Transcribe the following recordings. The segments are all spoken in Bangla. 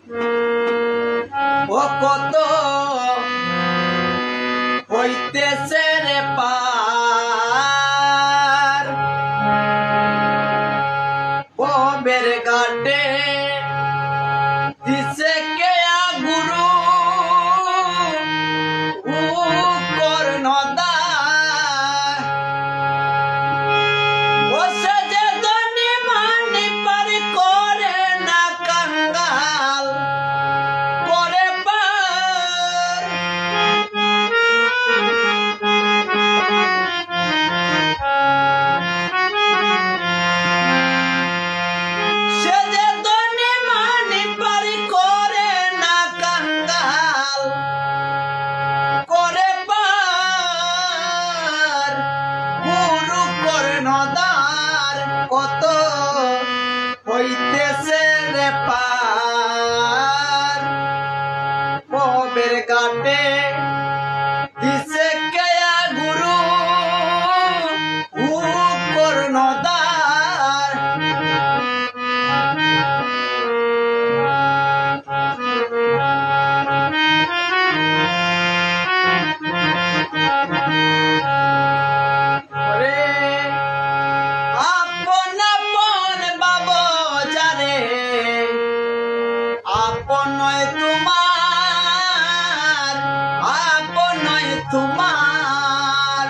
ও কত হইতেছে রে পার পবের ঘাটে দিছে কে গুরু কর্ণদা বসে যে ধনী মানি পারি করে না কাঙ্গাল করে পার সে যে ধনী মানি পারি করে না কাঙ্গাল করে পার গুরু কর্ণদার কত হইতেছে রে পার পবের ঘাটে দিছে কে গুরু কর্ণদার রে আপন আপন বাবা যারে আপন নয় তোমার আপন নয় তোমার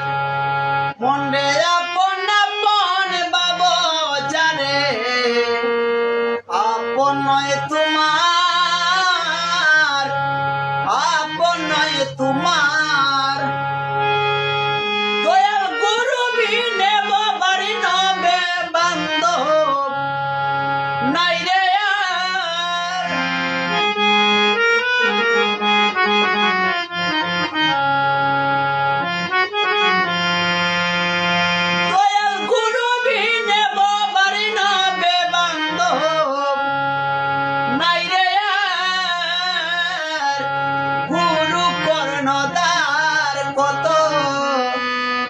মনে আপন আপন বাবা যারে আপন নয় তোমার আপন নয় তোমার দয়াল গুরু বিনে বাবারি নবে বান্ধব নাই রে আর দয়াল গুরু বিনে বাবারি নবে বান্ধব নাই রে আর গুরু কর্ণদার কত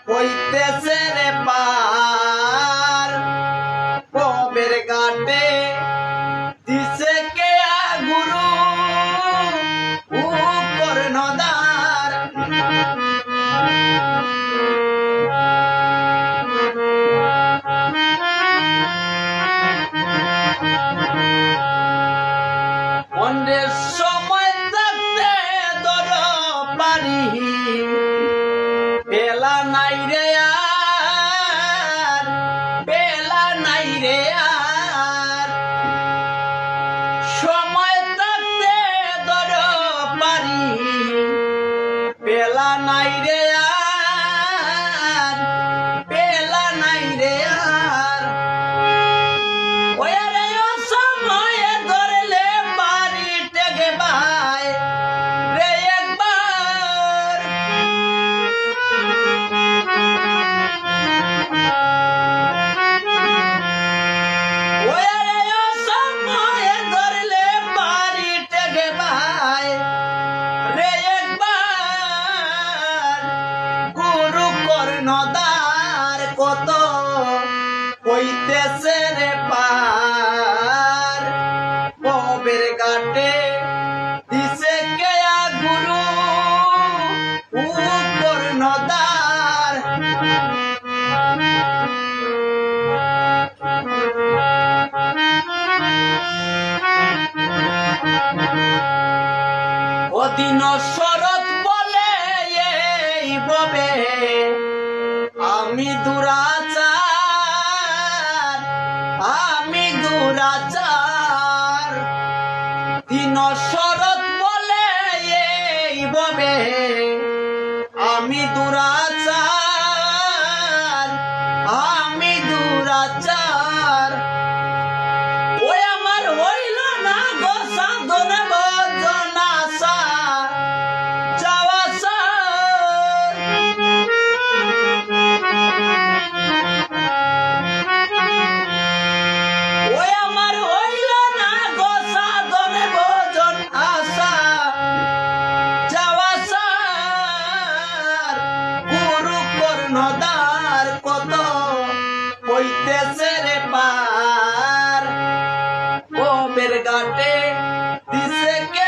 হইতেছে রে পার পবের ঘাটে দিছে কে গুরু কর্ণদার অন্যের সময় থাকতে দর পারি বেলা নাই রে আর বেলা নাই রে আর সময় থাকতে দর পারি বেলা নাই রে আর বেলা নাই রে আর ওরে সময়ে ধরলে পারি টেকে ভাই রে একবার ওরে সময়ে ধরলে পারি টেকে ভাই রে একবার গুরু কর্ণদার কত হইতেছে রে পার পবের ঘাটে দিছে কে গুরু কর্ণদার অদিন শরৎ বলে এই ববে আমি দুরাচার আমি দুরাচার দিন শরৎ বলে এই ববে আমি দুরাচার আমি দুরাচার ওই আমার হইল না গো সাধন ভজন আশা যাওয়া সার ওই আমার হইল না গো সাধন ভজন আশা যাওয়া সার গুরু কর্ণদার কত হইতেছে রে পার পবের ঘাটে দিছে কে